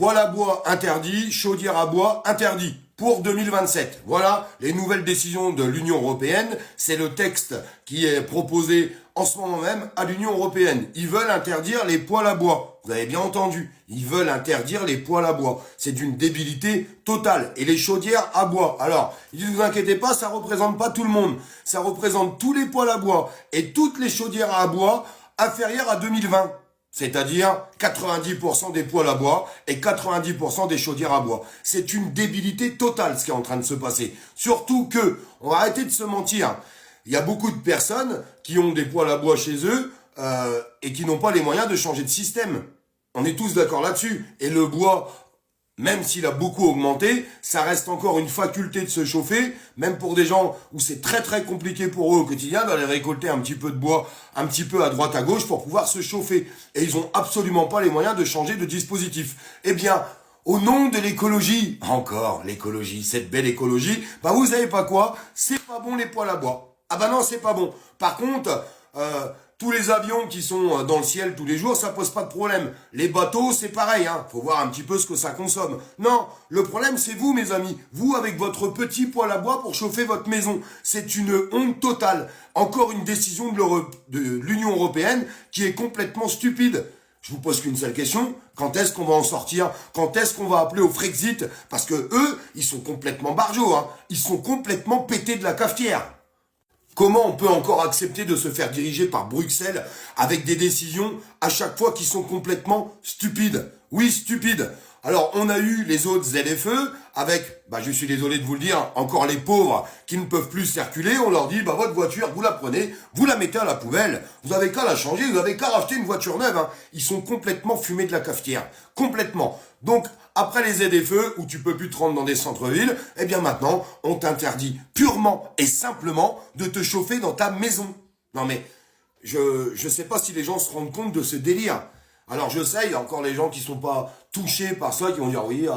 Poêle à bois interdit, chaudière à bois interdit pour 2027. Voilà les nouvelles décisions de l'Union européenne. C'est le texte qui est proposé en ce moment même à l'Union européenne. Ils veulent interdire les poêles à bois. Vous avez bien entendu. Ils veulent interdire les poêles à bois. C'est d'une débilité totale. Et les chaudières à bois. Alors, ne vous inquiétez pas, ça représente pas tout le monde. Ça représente tous les poêles à bois et toutes les chaudières à bois inférieures à 2020. C'est-à-dire 90% des poêles à bois et 90% des chaudières à bois. C'est une débilité totale ce qui est en train de se passer. Surtout que, on va arrêter de se mentir, il y a beaucoup de personnes qui ont des poêles à bois chez eux et qui n'ont pas les moyens de changer de système. On est tous d'accord là-dessus. Et le bois, même s'il a beaucoup augmenté, ça reste encore une faculté de se chauffer, même pour des gens où c'est très très compliqué pour eux au quotidien d'aller récolter un petit peu de bois, un petit peu à droite à gauche pour pouvoir se chauffer. Et ils ont absolument pas les moyens de changer de dispositif. Eh bien, au nom de l'écologie, encore l'écologie, cette belle écologie, bah vous savez pas quoi, c'est pas bon les poêles à bois. Ah bah non, c'est pas bon. Par contre, tous les avions qui sont dans le ciel tous les jours, ça pose pas de problème. Les bateaux, c'est pareil, hein. Faut voir un petit peu ce que ça consomme. Non, le problème, c'est vous, mes amis. Vous, avec votre petit poêle à bois pour chauffer votre maison. C'est une honte totale. Encore une décision de l'Union européenne qui est complètement stupide. Je vous pose qu'une seule question. Quand est-ce qu'on va en sortir? Quand est-ce qu'on va appeler au Frexit? Parce que eux, ils sont complètement barjots, hein. Ils sont complètement pétés de la cafetière. Comment on peut encore accepter de se faire diriger par Bruxelles avec des décisions à chaque fois qui sont complètement stupides? Oui, stupides. Alors, on a eu les autres ZFE avec, je suis désolé de vous le dire, encore les pauvres qui ne peuvent plus circuler. On leur dit, votre voiture, vous la prenez, vous la mettez à la poubelle. Vous avez qu'à la changer, vous avez qu'à racheter une voiture neuve, hein. Ils sont complètement fumés de la cafetière. Complètement. Donc, après les ZFE, où tu peux plus te rendre dans des centres-villes, eh bien maintenant, on t'interdit purement et simplement de te chauffer dans ta maison. Non mais, je sais pas si les gens se rendent compte de ce délire. Alors je sais, il y a encore les gens qui sont pas touchés par ça, qui vont dire oui,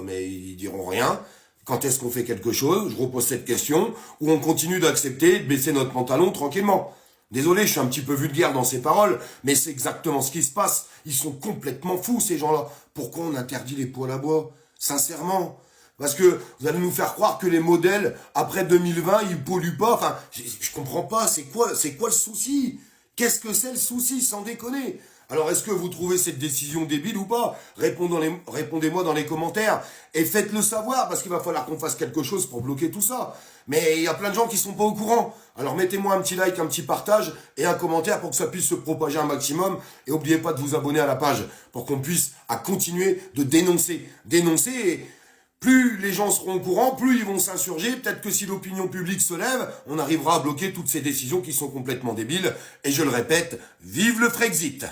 mais ils diront rien. Quand est-ce qu'on fait quelque chose? Je repose cette question, ou on continue d'accepter de baisser notre pantalon tranquillement. Désolé, je suis un petit peu vulgaire dans ces paroles, mais c'est exactement ce qui se passe. Ils sont complètement fous, ces gens-là. Pourquoi on interdit les poêles à bois? Sincèrement. Parce que vous allez nous faire croire que les modèles, après 2020, ils polluent pas. Enfin, je comprends pas. C'est quoi le souci? Qu'est-ce que c'est le souci, sans déconner? Alors, est-ce que vous trouvez cette décision débile ou pas? Répondez-moi dans les commentaires et faites-le savoir, parce qu'il va falloir qu'on fasse quelque chose pour bloquer tout ça. Mais il y a plein de gens qui sont pas au courant. Alors mettez-moi un petit like, un petit partage et un commentaire pour que ça puisse se propager un maximum. Et n'oubliez pas de vous abonner à la page pour qu'on puisse continuer de dénoncer. Dénoncer, et plus les gens seront au courant, plus ils vont s'insurger. Peut-être que si l'opinion publique se lève, on arrivera à bloquer toutes ces décisions qui sont complètement débiles. Et je le répète, vive le Frexit!